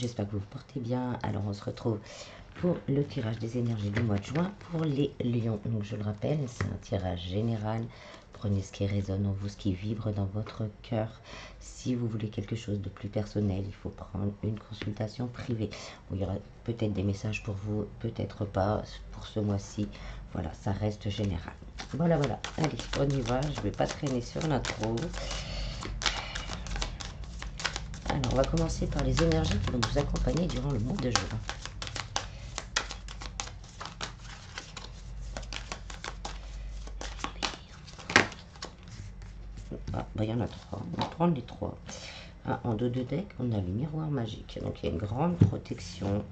j'espère que vous vous portez bien. Alors on se retrouve pour le tirage des énergies du mois de juin pour les lions. Donc je le rappelle, c'est un tirage général. Prenez ce qui résonne en vous, ce qui vibre dans votre cœur. Si vous voulez quelque chose de plus personnel, il faut prendre une consultation privée. Où il y aura peut-être des messages pour vous, peut-être pas pour ce mois-ci. Voilà, ça reste général. Voilà, voilà. Allez, on y va. Je ne vais pas traîner sur l'intro. Alors, on va commencer par les énergies qui vont nous accompagner durant le mois de juin. Ah, bah, il y en a trois. On va prendre les trois. Ah, en dos de deck, on a le miroir magique. Donc, il y a une grande protection.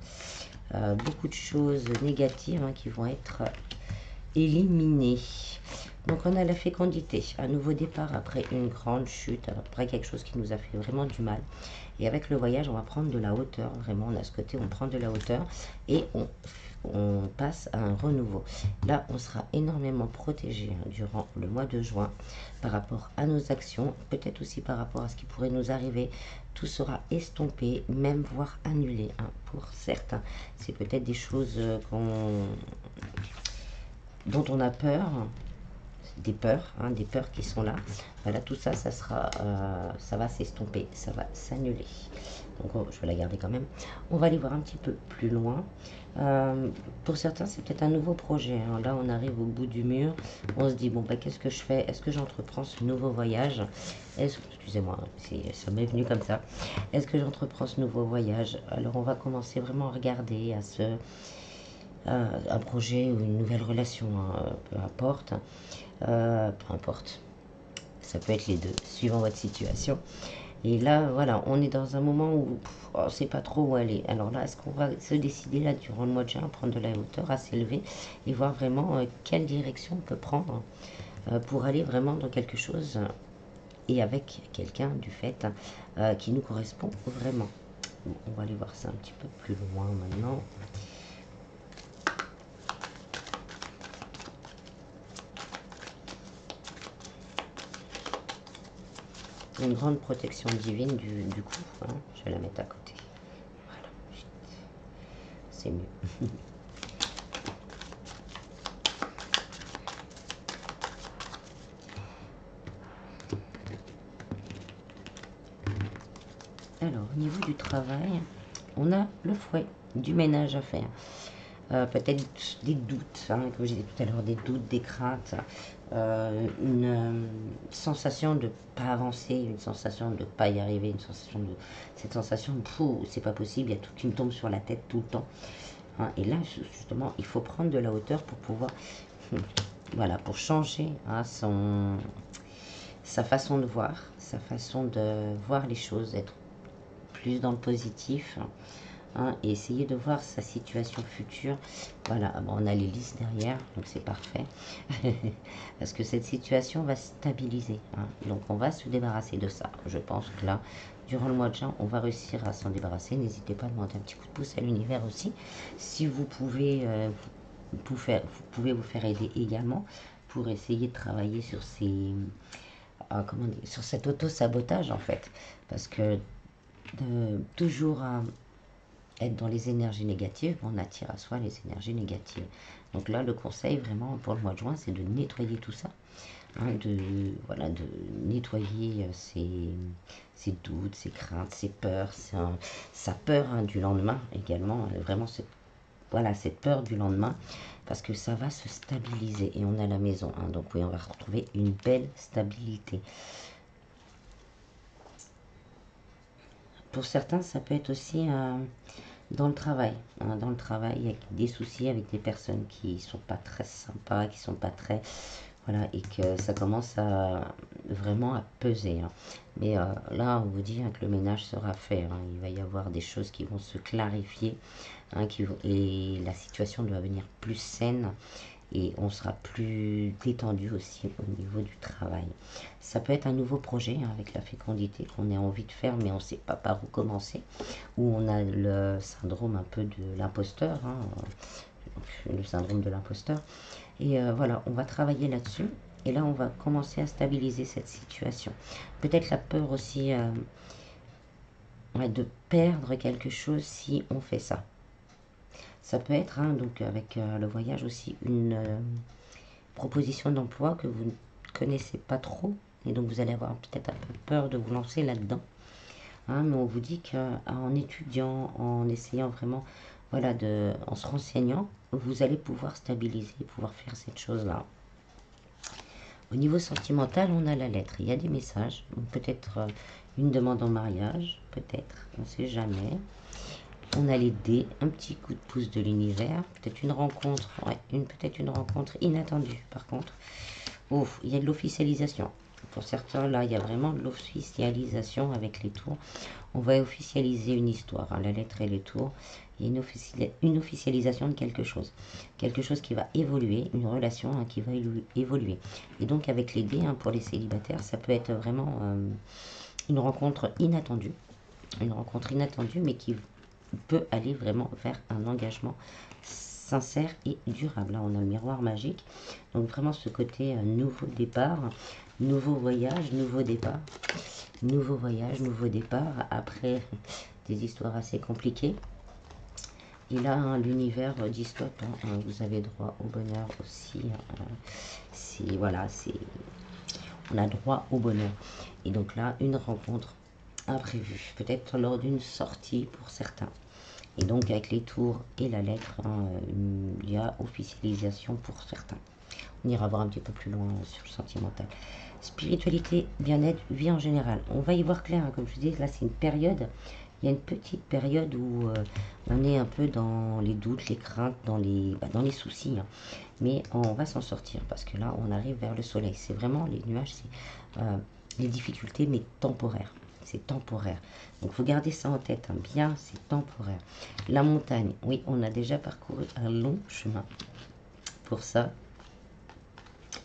Beaucoup de choses négatives qui vont être éliminées. Donc, on a la fécondité. Un nouveau départ après une grande chute. Après quelque chose qui nous a fait vraiment du mal. Et avec le voyage, on va prendre de la hauteur. Vraiment, on a ce côté, on prend de la hauteur. Et on passe à un renouveau. Là, on sera énormément protégé durant le mois de juin par rapport à nos actions, peut-être aussi par rapport à ce qui pourrait nous arriver. Tout sera estompé, même voire annulé pour certains. C'est peut-être des choses dont on a peur, des peurs qui sont là. Voilà, tout ça, ça va s'estomper, ça va s'annuler. Donc je vais la garder quand même. On va aller voir un petit peu plus loin. Pour certains, c'est peut-être un nouveau projet. Là, on arrive au bout du mur. On se dit, bon, qu'est-ce que je fais? Est-ce que j'entreprends ce nouveau voyage? Excusez-moi, ça m'est venu comme ça. Est-ce que j'entreprends ce nouveau voyage? Alors, on va commencer vraiment à regarder un projet ou une nouvelle relation, peu importe. Peu importe. Ça peut être les deux, suivant votre situation. Et là, voilà, on est dans un moment où on ne sait pas trop où aller. Alors là, est-ce qu'on va se décider là durant le mois de juin à prendre de la hauteur, à s'élever et voir vraiment quelle direction on peut prendre pour aller vraiment dans quelque chose et avec quelqu'un du fait qui nous correspond vraiment. Bon, on va aller voir ça un petit peu plus loin maintenant. Une grande protection divine du coup, je vais la mettre à côté. Voilà, c'est mieux. Alors, au niveau du travail, on a le fouet, du ménage à faire. Peut-être des doutes, comme je disais tout à l'heure, des doutes, des craintes, une sensation de ne pas avancer, une sensation de ne pas y arriver, cette sensation de c'est pas possible, il y a tout qui me tombe sur la tête tout le temps. Et là, justement, il faut prendre de la hauteur pour pouvoir, voilà, pour changer sa façon de voir les choses, être plus dans le positif. Et essayer de voir sa situation future. Voilà, bon, on a les listes derrière, donc c'est parfait. Parce que cette situation va stabiliser. Donc on va se débarrasser de ça. Je pense que là, durant le mois de juin, on va réussir à s'en débarrasser. N'hésitez pas à demander un petit coup de pouce à l'univers aussi. Si vous pouvez, vous pouvez vous faire aider également pour essayer de travailler sur sur cet auto-sabotage en fait. Parce que toujours être dans les énergies négatives, on attire à soi les énergies négatives. Donc là, le conseil vraiment pour le mois de juin, c'est de nettoyer tout ça. De nettoyer ses doutes, ses craintes, ses peurs, sa peur du lendemain également. Vraiment, cette peur du lendemain, parce que ça va se stabiliser. Et on a la maison, donc oui, on va retrouver une belle stabilité. Pour certains, ça peut être aussi dans le travail. Dans le travail, il y a des soucis avec des personnes qui sont pas très sympas, qui sont pas très... Voilà, et que ça commence vraiment à peser. Mais là, on vous dit que le ménage sera fait. Il va y avoir des choses qui vont se clarifier. Et la situation doit venir plus saine. Et on sera plus détendu aussi au niveau du travail. Ça peut être un nouveau projet avec la fécondité qu'on a envie de faire, mais on ne sait pas par où commencer. Ou on a le syndrome un peu de l'imposteur, le syndrome de l'imposteur. Et voilà, on va travailler là-dessus. Et là, on va commencer à stabiliser cette situation. Peut-être la peur aussi, ouais, de perdre quelque chose si on fait ça. Ça peut être, hein, donc avec le voyage aussi, une proposition d'emploi que vous ne connaissez pas trop, et donc vous allez avoir peut-être un peu peur de vous lancer là-dedans. Hein, mais on vous dit qu'en étudiant, en essayant vraiment, voilà, en se renseignant, vous allez pouvoir stabiliser, pouvoir faire cette chose-là. Au niveau sentimental, on a la lettre. Il y a des messages, peut-être une demande en mariage, peut-être, on ne sait jamais. On a les dés, un petit coup de pouce de l'univers, peut-être une rencontre, ouais, peut-être une rencontre inattendue par contre. Oh, il y a de l'officialisation. Pour certains, là, il y a vraiment de l'officialisation avec les tours. On va officialiser une histoire, hein, la lettre et les tours. Il y a une officialisation de quelque chose. Quelque chose qui va évoluer, une relation, hein, qui va évoluer. Et donc avec les dés, hein, pour les célibataires, ça peut être vraiment une rencontre inattendue. Une rencontre inattendue, mais qui peut aller vraiment vers un engagement sincère et durable. Là, on a le miroir magique. Donc vraiment ce côté nouveau départ, nouveau voyage, nouveau départ. Nouveau voyage, nouveau départ, après des histoires assez compliquées. Et là, hein, l'univers dit stop, hein, vous avez droit au bonheur aussi. Voilà, on a droit au bonheur. Et donc là, une rencontre imprévue, peut-être lors d'une sortie pour certains. Et donc avec les tours et la lettre, hein, il y a officialisation pour certains. On ira voir un petit peu plus loin sur le sentimental. Spiritualité, bien-être, vie en général. On va y voir clair, hein, comme je dis, là c'est une période, il y a une petite période où on est un peu dans les doutes, les craintes, dans les soucis. Hein. Mais on va s'en sortir parce que là on arrive vers le soleil. C'est vraiment les nuages, c'est les difficultés mais temporaires. C'est temporaire. Donc, il faut garder ça en tête. Hein. Bien, c'est temporaire. La montagne, oui, on a déjà parcouru un long chemin pour ça.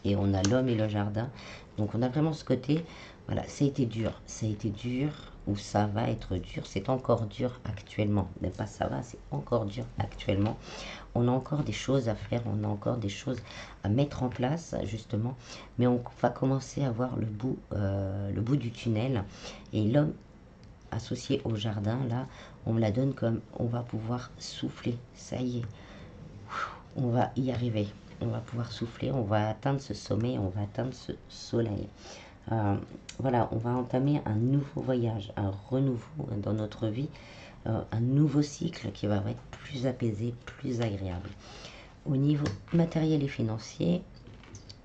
Et on a l'homme et le jardin. Donc, on a vraiment ce côté, voilà, ça a été dur. Ça a été dur ou ça va être dur. C'est encore dur actuellement. Mais pas ça va, c'est encore dur actuellement. On a encore des choses à faire. On a encore des choses à mettre en place, justement. Mais on va commencer à voir le bout du tunnel. Et l'homme associé au jardin, là, on me la donne comme on va pouvoir souffler. Ça y est, on va y arriver. On va pouvoir souffler, on va atteindre ce sommet, on va atteindre ce soleil. Voilà, on va entamer un nouveau voyage, un renouveau dans notre vie, un nouveau cycle qui va être plus apaisé, plus agréable. Au niveau matériel et financier,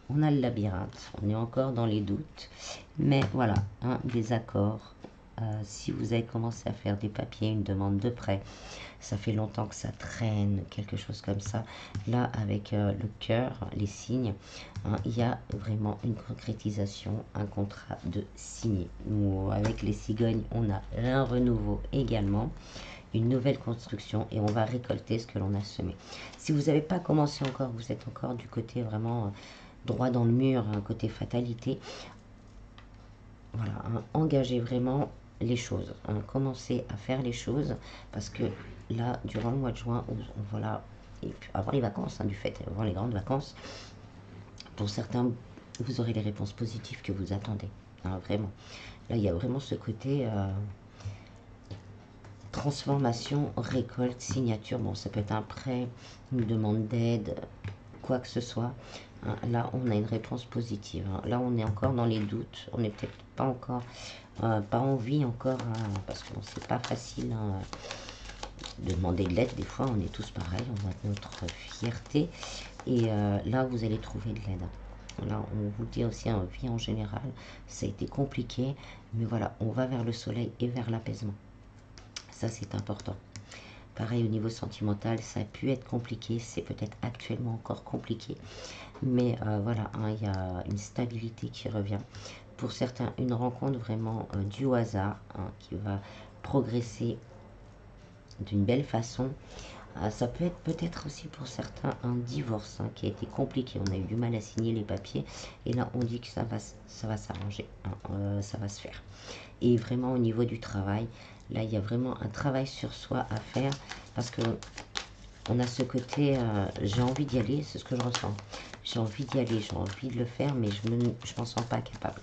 on a le labyrinthe, on est encore dans les doutes, mais voilà, des accords. Si vous avez commencé à faire des papiers, une demande de prêt, ça fait longtemps que ça traîne, quelque chose comme ça. Là, avec le cœur, les signes, il y a vraiment une concrétisation, un contrat de signé. Nous, avec les cigognes, on a un renouveau également, une nouvelle construction et on va récolter ce que l'on a semé. Si vous n'avez pas commencé encore, vous êtes encore du côté vraiment droit dans le mur, un côté fatalité. Voilà, engagez vraiment les choses, commencez à faire les choses parce que là, durant le mois de juin, voilà, et puis avant les vacances, du fait, avant les grandes vacances, pour certains, vous aurez les réponses positives que vous attendez, vraiment. Là, il y a vraiment ce côté transformation, récolte, signature. Bon, ça peut être un prêt, une demande d'aide, quoi que ce soit. Là, on a une réponse positive. Là, on est encore dans les doutes. On n'est peut-être pas encore, pas envie encore, parce que c'est pas facile de demander de l'aide. Des fois, on est tous pareils. On a notre fierté. Et là, vous allez trouver de l'aide. Là, on vous dit aussi en vie en général, ça a été compliqué. Mais voilà, on va vers le soleil et vers l'apaisement. Ça, c'est important. Pareil, au niveau sentimental, ça a pu être compliqué. C'est peut-être actuellement encore compliqué. Mais voilà, il y a une stabilité qui revient. Pour certains, une rencontre vraiment due au hasard, qui va progresser d'une belle façon. Ça peut être peut-être aussi pour certains un divorce qui a été compliqué. On a eu du mal à signer les papiers. Et là, on dit que ça va s'arranger. Ça va se faire. Et vraiment, au niveau du travail, là, il y a vraiment un travail sur soi à faire. Parce que On a ce côté, j'ai envie d'y aller, c'est ce que je ressens. J'ai envie d'y aller, j'ai envie de le faire, mais je m'en sens pas capable.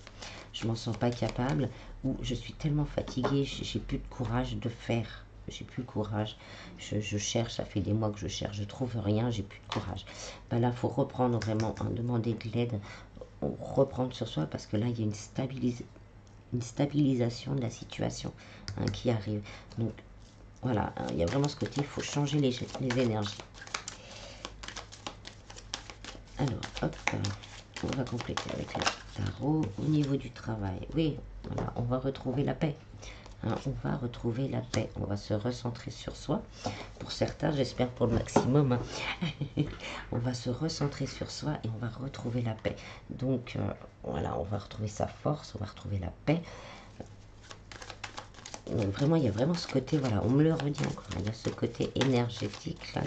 Je m'en sens pas capable, ou je suis tellement fatiguée, j'ai plus de courage de faire. J'ai plus le courage. Je cherche, ça fait des mois que je cherche, je trouve rien, j'ai plus de courage. Ben là, il faut reprendre vraiment, hein, demander de l'aide, reprendre sur soi, parce que là, il y a une stabilisation de la situation, hein, qui arrive. Donc, voilà, hein, il y a vraiment ce côté, il faut changer les énergies. Alors, hop, on va compléter avec le tarot. Au niveau du travail, oui, voilà, on va retrouver la paix. Hein, on va retrouver la paix. On va se recentrer sur soi. Pour certains, j'espère pour le maximum. Hein. On va se recentrer sur soi et on va retrouver la paix. Donc, voilà, on va retrouver sa force, on va retrouver la paix. Donc, vraiment, il y a vraiment ce côté, voilà, on me le redit encore, il y a ce côté énergétique là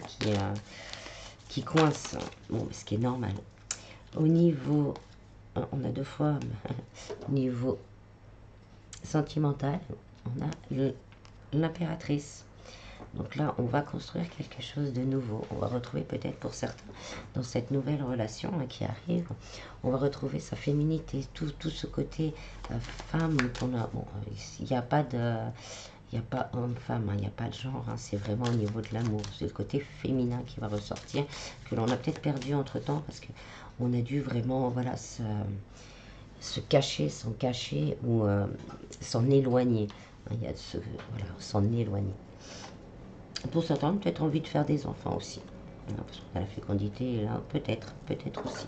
qui coince. Bon, ce qui est normal. Au niveau, on a deux fois, au niveau sentimental, on a l'impératrice. Donc là, on va construire quelque chose de nouveau. On va retrouver peut-être pour certains, dans cette nouvelle relation, hein, qui arrive, on va retrouver sa féminité, tout ce côté femme qu'on a. Bon, il n'y a pas de... Il n'y a pas homme-femme, hein, il n'y a pas de genre, hein, c'est vraiment au niveau de l'amour. C'est le côté féminin qui va ressortir, que l'on a peut-être perdu entre-temps, parce qu'on a dû vraiment, voilà, se cacher, s'en cacher, ou s'en éloigner. Hein, il y a voilà, s'en éloigner. Pour certains, peut-être envie de faire des enfants aussi. Parce qu'on a la fécondité, là, peut-être aussi.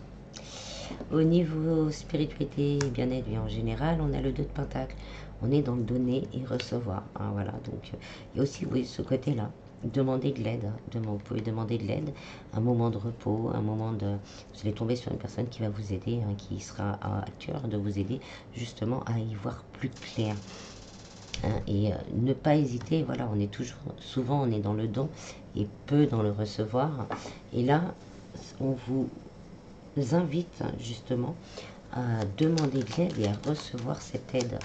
Au niveau spiritualité et bien-être, en général, on a le 2 de Pentacle. On est dans le donner et recevoir. Hein, voilà, donc il y a aussi, oui, ce côté-là. Demander de l'aide. Hein, vous pouvez demander de l'aide, un moment de repos, un moment de... Vous allez tomber sur une personne qui va vous aider, hein, qui sera à cœur de vous aider justement à y voir plus clair. Hein, et ne pas hésiter, voilà, on est toujours, souvent on est dans le don et peu dans le recevoir. Et là, on vous invite justement à demander de l'aide et à recevoir cette aide.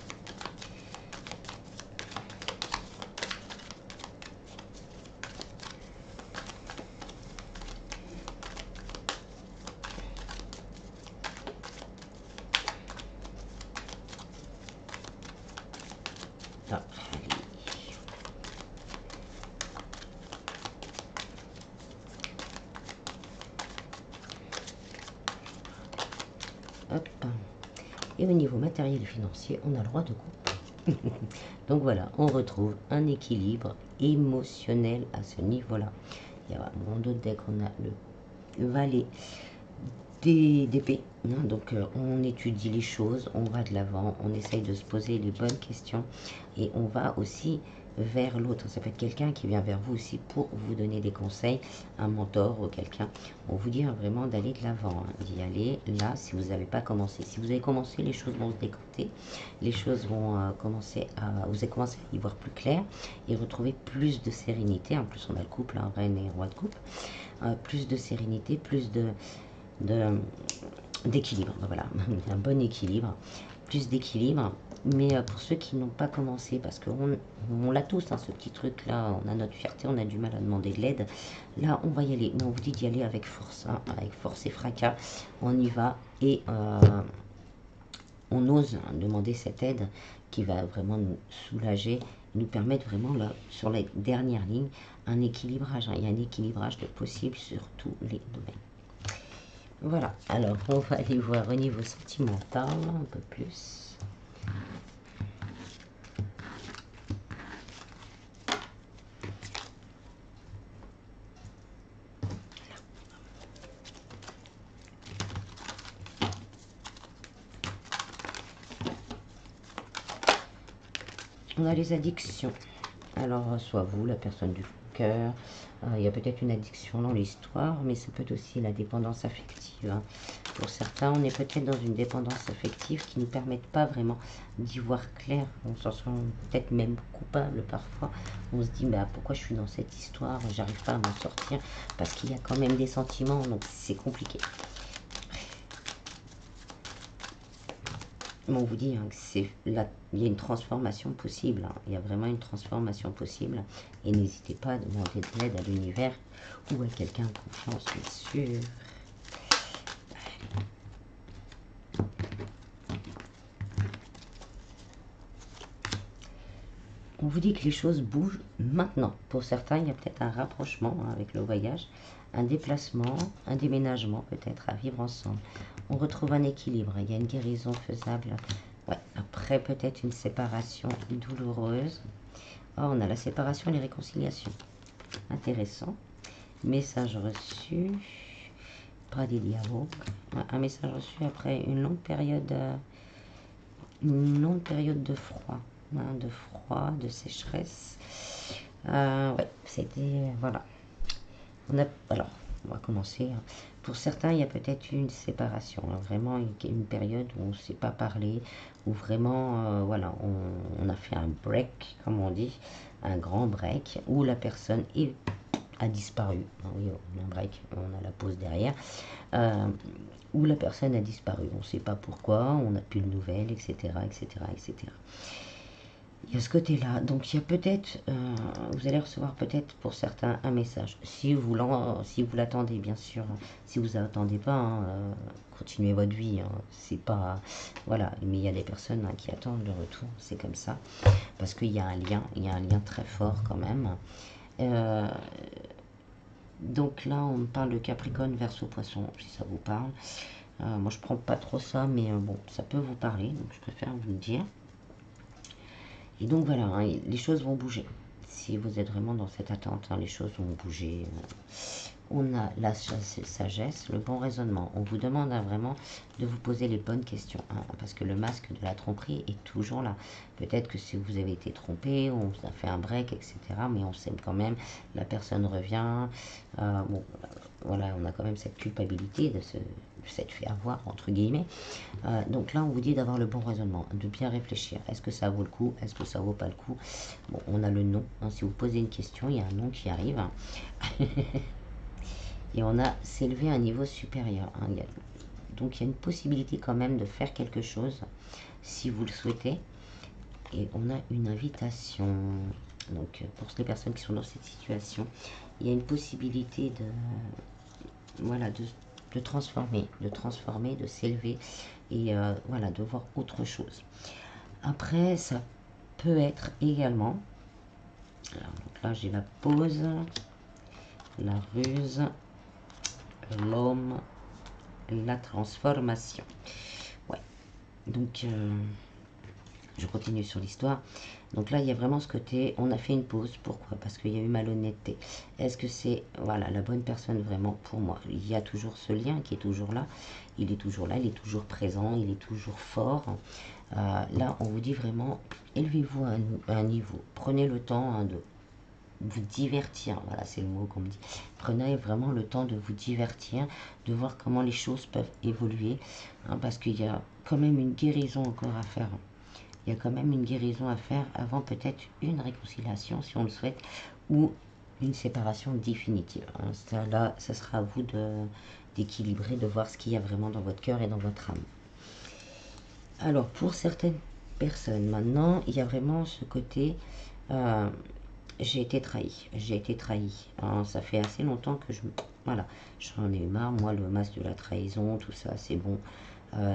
Ah, hop. Et au niveau matériel et financier, on a le droit de coupe. Donc voilà, on retrouve un équilibre émotionnel à ce niveau-là. Il y a mon autre deck, on a le valet d'épée. Hein, donc on étudie les choses, on va de l'avant, on essaye de se poser les bonnes questions et on va aussi vers l'autre. Ça peut être quelqu'un qui vient vers vous aussi pour vous donner des conseils, un mentor ou quelqu'un. On vous dit vraiment d'aller de l'avant, hein, d'y aller là si vous n'avez pas commencé. Si vous avez commencé, les choses vont se décanter, les choses vont commencer à... Vous allez commencer à y voir plus clair et retrouver plus de sérénité. En plus, on a le couple, hein, reine et roi de coupe. Plus de sérénité, plus d'équilibre, voilà, un bon équilibre, plus d'équilibre. Mais pour ceux qui n'ont pas commencé, parce qu'on l'a tous, hein, ce petit truc là, on a notre fierté, on a du mal à demander de l'aide, là on va y aller, mais on vous dit d'y aller avec force, hein, avec force et fracas, on y va et on ose, hein, demander cette aide qui va vraiment nous soulager, nous permettre vraiment là, sur les dernières lignes, un équilibrage, hein, il y a un équilibrage de possible sur tous les domaines. Voilà, alors on va aller voir au niveau sentimental un peu plus. On a les addictions. Alors, soit vous, la personne du cœur, il y a peut-être une addiction dans l'histoire, mais c'est peut-être aussi la dépendance affective. Hein. Pour certains, on est peut-être dans une dépendance affective qui ne permettent pas vraiment d'y voir clair. On s'en sent peut-être même coupable parfois. On se dit, bah, pourquoi je suis dans cette histoire, j'arrive pas à m'en sortir, parce qu'il y a quand même des sentiments, donc c'est compliqué. Mais on vous dit hein, que c'est là, il y a une transformation possible. Hein. Il y a vraiment une transformation possible. Et n'hésitez pas à demander de l'aide à l'univers ou à quelqu'un de confiance, bien sûr. On vous dit que les choses bougent maintenant. Pour certains, il y a peut-être un rapprochement hein, avec le voyage, un déplacement, un déménagement peut-être à vivre ensemble. On retrouve un équilibre, il y a une guérison faisable. Ouais. Après peut-être une séparation douloureuse. Oh, on a la séparation et les réconciliations. Intéressant. Message reçu. Pas des dialogues. Un message reçu après une longue période de froid. Hein, de froid, de sécheresse. Ouais, c'était... voilà. Alors, on va commencer. Hein. Pour certains, il y a peut-être une séparation. Hein, vraiment une période où on ne s'est pas parlé, où vraiment, voilà, on a fait un break, comme on dit, un grand break, où la personne a disparu. Ah oui, on a un break, on a la pause derrière. Où la personne a disparu. On ne sait pas pourquoi, on n'a plus de nouvelles, etc., etc., etc. Il y a ce côté-là. Donc il y a peut-être, vous allez recevoir peut-être pour certains un message. Si vous l'attendez, bien sûr. Si vous n'attendez pas, hein, continuez votre vie. Hein. C'est pas, voilà. Mais il y a des personnes hein, qui attendent le retour. C'est comme ça, parce qu'il y a un lien. Il y a un lien très fort quand même. Donc là, on me parle de Capricorne, Verseau, Poisson, si ça vous parle. Moi, je prends pas trop ça, mais bon, ça peut vous parler. Donc je préfère vous le dire. Et donc voilà, hein, les choses vont bouger. Si vous êtes vraiment dans cette attente, hein, les choses vont bouger. On a la sagesse, le bon raisonnement. On vous demande hein, vraiment de vous poser les bonnes questions. Hein, parce que le masque de la tromperie est toujours là. Peut-être que si vous avez été trompé, on vous a fait un break, etc. Mais on sait quand même, la personne revient. Bon, voilà, on a quand même cette culpabilité de s'être fait avoir, entre guillemets. Donc là, on vous dit d'avoir le bon raisonnement, de bien réfléchir. Est-ce que ça vaut le coup? Est-ce que ça vaut pas le coup? Bon, on a le non. Hein, si vous posez une question, il y a un non qui arrive. Et on a s'élever à un niveau supérieur. Hein. Donc il y a une possibilité quand même de faire quelque chose, si vous le souhaitez. Et on a une invitation. Donc pour les personnes qui sont dans cette situation, il y a une possibilité de, voilà, de transformer, de s'élever et voilà, de voir autre chose. Après, ça peut être également, alors, donc là j'ai la pause, la ruse, l'homme, la transformation. Ouais, donc je continue sur l'histoire. Donc là, il y a vraiment ce côté, on a fait une pause. Pourquoi? Parce qu'il y a eu malhonnêteté. Est-ce que c'est voilà, la bonne personne vraiment pour moi? Il y a toujours ce lien qui est toujours là. Il est toujours là, il est toujours présent, il est toujours fort. Là, on vous dit vraiment, élevez-vous à un niveau. Prenez le temps hein, de vous divertir. Voilà, c'est le mot qu'on me dit. Prenez vraiment le temps de vous divertir, de voir comment les choses peuvent évoluer. Hein, parce qu'il y a quand même une guérison encore à faire. Il y a quand même une guérison à faire avant peut-être une réconciliation, si on le souhaite, ou une séparation définitive. Hein. Ça, là, ça sera à vous d'équilibrer, de voir ce qu'il y a vraiment dans votre cœur et dans votre âme. Alors, pour certaines personnes, maintenant, il y a vraiment ce côté, j'ai été trahi, j'ai été trahi. Hein, ça fait assez longtemps que voilà, j'en ai eu marre, moi, le masque de la trahison, tout ça, c'est bon.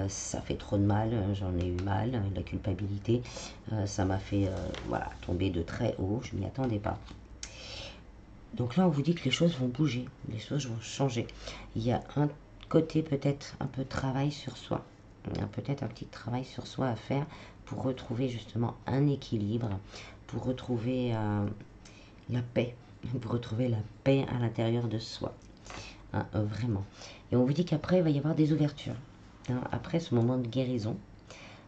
Ça fait trop de mal, j'en ai eu mal, la culpabilité, ça m'a fait voilà, tomber de très haut, je m'y attendais pas. Donc là, on vous dit que les choses vont bouger, les choses vont changer. Il y a un côté peut-être un peu travail sur soi, peut-être un petit travail sur soi à faire pour retrouver justement un équilibre, pour retrouver la paix, pour retrouver la paix à l'intérieur de soi, hein, vraiment. Et on vous dit qu'après, il va y avoir des ouvertures. Hein, après ce moment de guérison,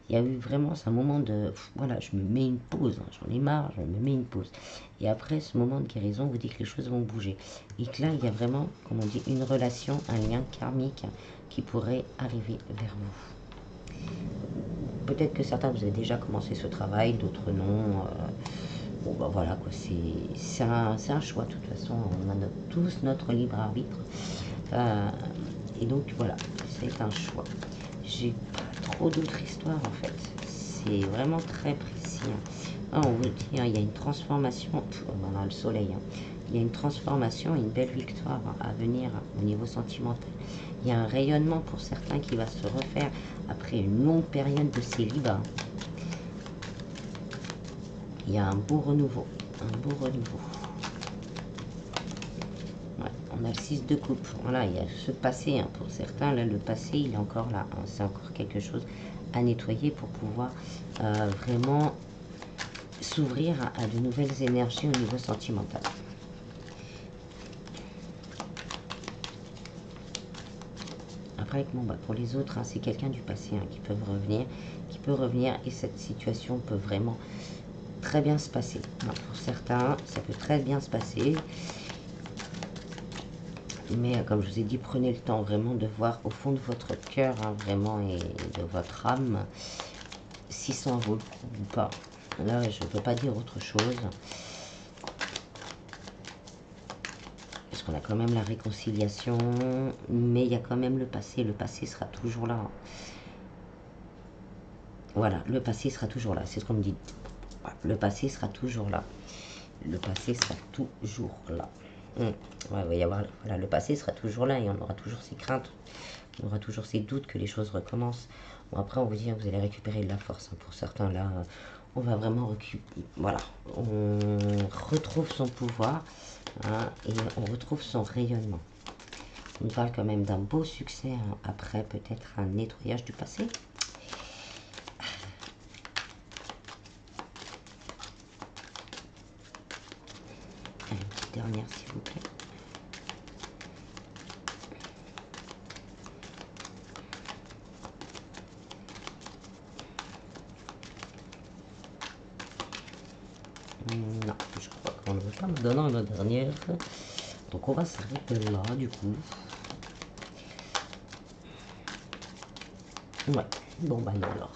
il y a eu vraiment un moment de, voilà, je me mets une pause, hein, j'en ai marre, je me mets une pause. Et après ce moment de guérison, on vous dit que les choses vont bouger. Et que là, il y a vraiment, comme on dit, une relation, un lien karmique qui pourrait arriver vers vous. Peut-être que certains, vous avez déjà commencé ce travail, d'autres non. Bon, bah voilà, quoi, c'est un choix, de toute façon, on a tous notre libre arbitre. Et donc, voilà, c'est un choix. J'ai pas trop d'autres histoires en fait. C'est vraiment très précis. Ah, on vous dit, hein, il y a une transformation, dans le soleil, hein. Il y a une transformation, une belle victoire à venir au niveau sentimental. Il y a un rayonnement pour certains qui va se refaire après une longue période de célibat. Il y a un beau renouveau, un beau renouveau. Ouais, on a le 6 de coupe. Voilà, il y a ce passé, hein, pour certains. Là, le passé, il est encore là, hein. C'est encore quelque chose à nettoyer pour pouvoir vraiment s'ouvrir à de nouvelles énergies au niveau sentimental. Après, bon, bah, pour les autres, hein, c'est quelqu'un du passé, hein, qui peut revenir, et cette situation peut vraiment très bien se passer. Alors, pour certains, ça peut très bien se passer. Mais comme je vous ai dit, prenez le temps vraiment de voir au fond de votre cœur, hein, vraiment, et de votre âme, si ça en vaut le coup ou pas. Là, je ne peux pas dire autre chose. Parce qu'on a quand même la réconciliation, mais il y a quand même le passé. Le passé sera toujours là. Voilà, le passé sera toujours là. C'est ce qu'on me dit. Le passé sera toujours là. Le passé sera toujours là. Ouais, il va y avoir, voilà, le passé sera toujours là et on aura toujours ces craintes, on aura toujours ces doutes que les choses recommencent. Bon, après, on vous dit, vous allez récupérer de la force, hein. Pour certains, là, on va vraiment récupérer. Voilà, on retrouve son pouvoir, hein, et on retrouve son rayonnement. On parle quand même d'un beau succès, hein, après peut-être un nettoyage du passé. Une petite dernière, s'il vous plaît. Non, je crois qu'on ne veut pas me donner une dernière. Donc on va s'arrêter là, du coup. Ouais, bon bah non alors.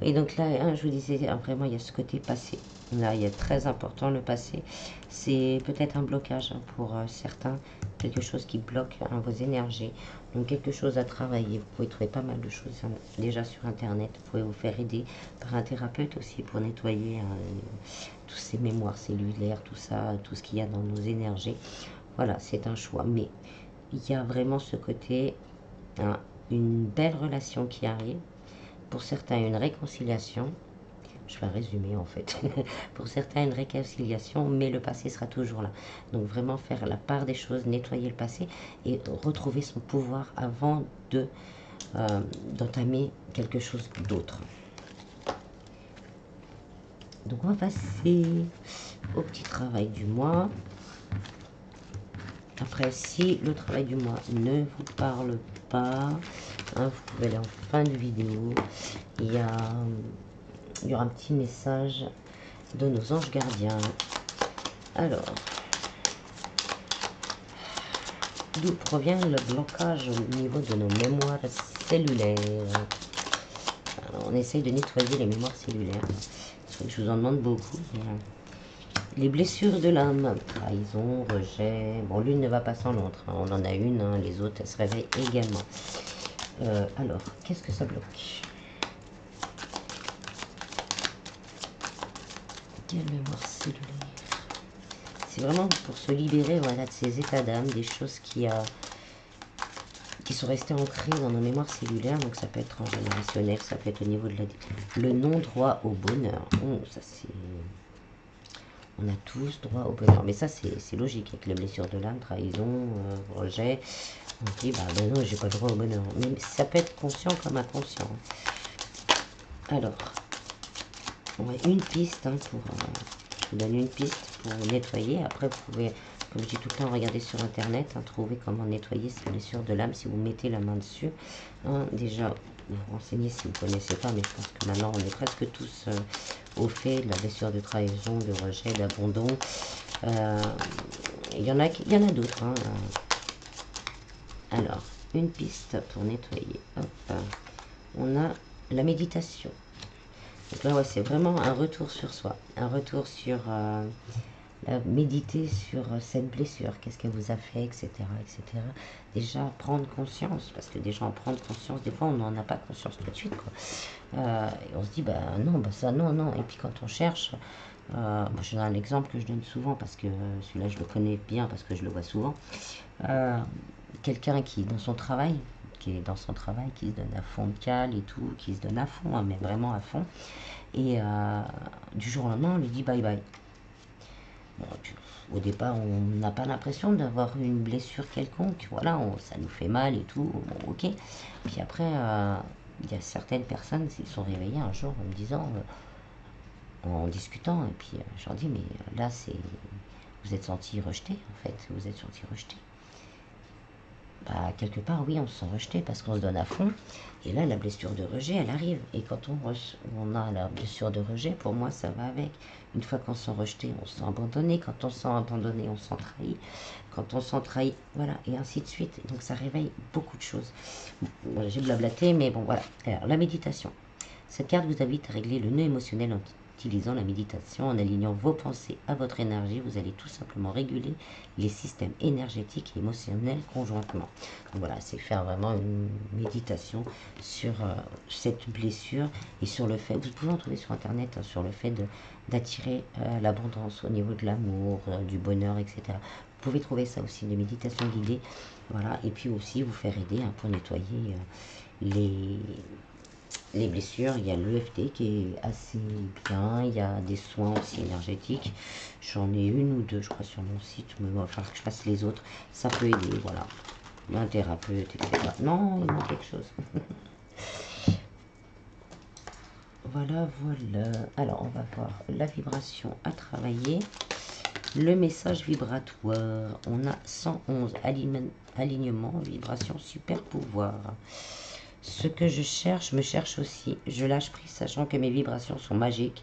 Et donc là, hein, je vous disais, vraiment, il y a ce côté passé. Là, il y a très important le passé. C'est peut-être un blocage, hein, pour certains, quelque chose qui bloque, hein, vos énergies. Donc quelque chose à travailler. Vous pouvez trouver pas mal de choses, hein, déjà sur Internet. Vous pouvez vous faire aider par un thérapeute aussi pour nettoyer, tous ces mémoires cellulaires, tout ça, tout ce qu'il y a dans nos énergies. Voilà, c'est un choix. Mais il y a vraiment ce côté, hein, une belle relation qui arrive. Pour certains, une réconciliation. Je vais résumer en fait. Pour certains, une réconciliation, mais le passé sera toujours là. Donc vraiment faire la part des choses, nettoyer le passé et retrouver son pouvoir avant de d'entamer quelque chose d'autre. Donc on va passer au petit travail du mois. Après, si le travail du mois ne vous parle pas, hein, vous pouvez aller en fin de vidéo. Il y aura un petit message de nos anges gardiens. Alors, d'où provient le blocage au niveau de nos mémoires cellulaires? Alors, on essaye de nettoyer les mémoires cellulaires. Je vous en demande beaucoup. Les blessures de l'âme, trahison, rejet. Bon, l'une ne va pas sans l'autre, hein. On en a une, hein, les autres, elles se réveillent également. Alors, qu'est-ce que ça bloque? Quelle mémoire cellulaire? C'est vraiment pour se libérer, voilà, de ces états d'âme, des choses qui sont restées ancrées dans nos mémoires cellulaires. Donc ça peut être transgénérationnel, ça peut être au niveau de le non-droit au bonheur. Oh, ça c'est... On a tous droit au bonheur. Mais ça, c'est logique avec les blessures de l'âme, trahison, rejet. On dit, bah ben non, j'ai pas le droit au bonheur. Mais ça peut être conscient comme inconscient. Alors, on a une piste, hein, pour... je vous donne une piste pour nettoyer. Après, vous pouvez, comme je dis tout le temps, regarder sur Internet, hein, trouver comment nettoyer ces blessures de l'âme si vous mettez la main dessus. Hein, déjà, vous renseignez si vous ne connaissez pas, mais je pense que maintenant, on est presque tous... au fait de la blessure de trahison, de rejet, d'abandon. Il y en a d'autres, hein. Alors, une piste pour nettoyer. Hop. On a la méditation. Donc là, ouais, c'est vraiment un retour sur soi. Un retour sur méditer sur cette blessure, qu'est-ce qu'elle vous a fait, etc., etc. Déjà prendre conscience, parce que déjà en prendre conscience, des fois on n'en a pas conscience tout de suite, quoi. Et on se dit, bah non, bah ça, non, non. Et puis quand on cherche, je donne un exemple que je donne souvent, parce que celui-là je le connais bien, parce que je le vois souvent. Quelqu'un qui est dans son travail, qui se donne à fond de cale et tout, qui se donne à fond, hein, mais vraiment à fond. Et du jour au lendemain, on lui dit bye bye. Bon, au départ, on n'a pas l'impression d'avoir une blessure quelconque. Voilà, ça nous fait mal et tout. Bon, ok. Puis après, il y a certaines personnes qui se sont réveillées un jour en me disant, en discutant, et puis je leur dis, mais là, vous êtes senti rejeté, en fait. Vous êtes senti rejeté. Bah, quelque part, oui, on se sent rejeté parce qu'on se donne à fond. Et là, la blessure de rejet, elle arrive. Et quand on a la blessure de rejet, pour moi, ça va avec. Une fois qu'on se sent rejeté, on se sent abandonné. Quand on se sent abandonné, on se sent trahi. Quand on se sent trahi, voilà, et ainsi de suite. Donc ça réveille beaucoup de choses. Bon, j'ai blablaté, mais bon, voilà. Alors, la méditation. Cette carte vous invite à régler le nœud émotionnel en utilisant la méditation, en alignant vos pensées à votre énergie. Vous allez tout simplement réguler les systèmes énergétiques et émotionnels conjointement. Donc voilà, c'est faire vraiment une méditation sur cette blessure et sur le fait, vous pouvez en trouver sur internet, hein, sur le fait d'attirer l'abondance au niveau de l'amour, du bonheur, etc. Vous pouvez trouver ça aussi, des méditations guidées. Voilà, et puis aussi vous faire aider, hein, pour nettoyer les blessures. Il y a l'EFT qui est assez bien, il y a des soins aussi énergétiques, j'en ai une ou deux je crois sur mon site, mais il va falloir que je fasse les autres, ça peut aider, voilà, un thérapeute, etc. Non, il manque quelque chose. Voilà, voilà. Alors on va voir la vibration à travailler, le message vibratoire. On a 111 alignement, vibration, super pouvoir. Ce que je cherche me cherche aussi. Je lâche prise, sachant que mes vibrations sont magiques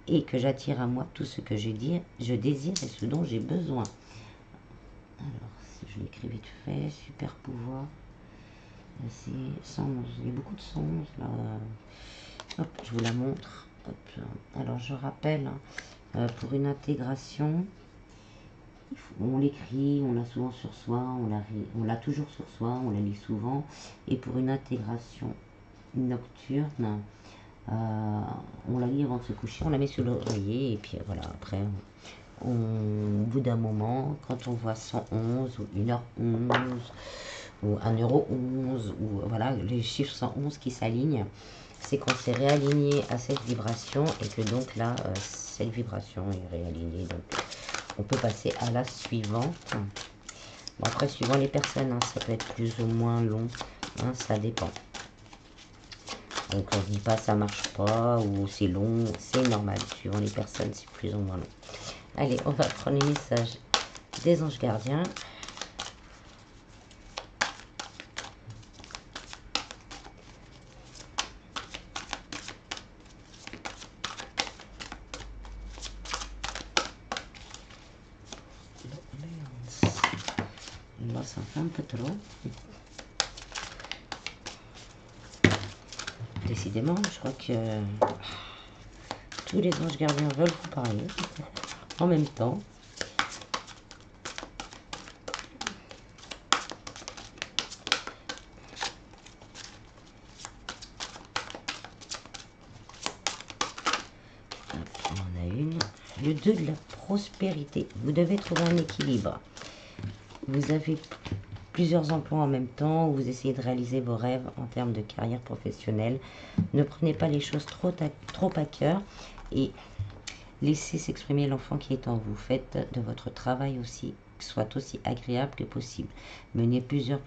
et que j'attire à moi tout ce que je désire et ce dont j'ai besoin. Alors, si je l'écris vite fait, super pouvoir. C'est 111. Il y a beaucoup de 111 là. Hop, je vous la montre. Hop. Alors, je rappelle, pour une intégration, on l'écrit, on l'a souvent sur soi, on l'a toujours sur soi, on la lit souvent. Et pour une intégration nocturne, on la lit avant de se coucher, on la met sur l'oreiller et puis voilà, après, au bout d'un moment, quand on voit 111 ou 1h11 ou 1,11 €, ou voilà, les chiffres 111 qui s'alignent, c'est qu'on s'est réaligné à cette vibration et que donc là, cette vibration est réalignée. Donc on peut passer à la suivante. Bon, après, suivant les personnes, hein, ça peut être plus ou moins long, hein, ça dépend. Donc on ne dit pas ça marche pas ou c'est long, c'est normal. Suivant les personnes, c'est plus ou moins long. Allez, on va prendre les messages des anges gardiens. Là, ça fait un peu trop. Décidément, je crois que tous les anges gardiens veulent vous parler en même temps. On en a une. Le 2 de la prospérité. Vous devez trouver un équilibre. Vous avez plusieurs emplois en même temps, où vous essayez de réaliser vos rêves en termes de carrière professionnelle. Ne prenez pas les choses trop à cœur et laissez s'exprimer l'enfant qui est en vous. Faites de votre travail aussi, soit aussi agréable que possible. Menez plusieurs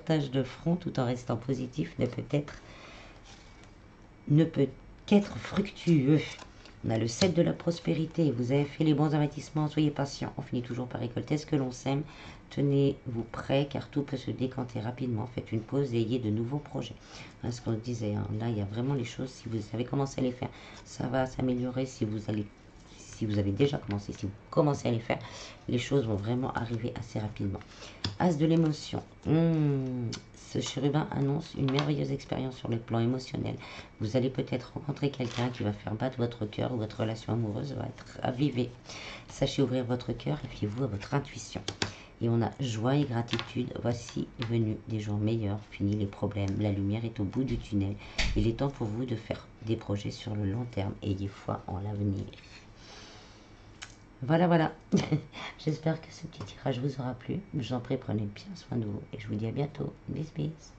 tâches de front tout en restant positif ne peut qu'être fructueux. On a le 7 de la prospérité. Vous avez fait les bons investissements, soyez patient. On finit toujours par récolter ce que l'on sème. Tenez-vous prêt car tout peut se décanter rapidement. Faites une pause et ayez de nouveaux projets. Hein, ce qu'on disait, hein, là il y a vraiment les choses. Si vous savez commencer à les faire, ça va s'améliorer. Si si vous avez déjà commencé, si vous commencez à les faire, les choses vont vraiment arriver assez rapidement. As de l'émotion. Ce chérubin annonce une merveilleuse expérience sur le plan émotionnel. Vous allez peut-être rencontrer quelqu'un qui va faire battre votre cœur ou votre relation amoureuse va être avivée. Sachez ouvrir votre cœur et fiez-vous à votre intuition. Et on a joie et gratitude. Voici venu des jours meilleurs. Fini les problèmes. La lumière est au bout du tunnel. Il est temps pour vous de faire des projets sur le long terme. Ayez foi en l'avenir. Voilà, voilà. J'espère que ce petit tirage vous aura plu. Je vous en prie, prenez bien soin de vous. Et je vous dis à bientôt. Bis, bis.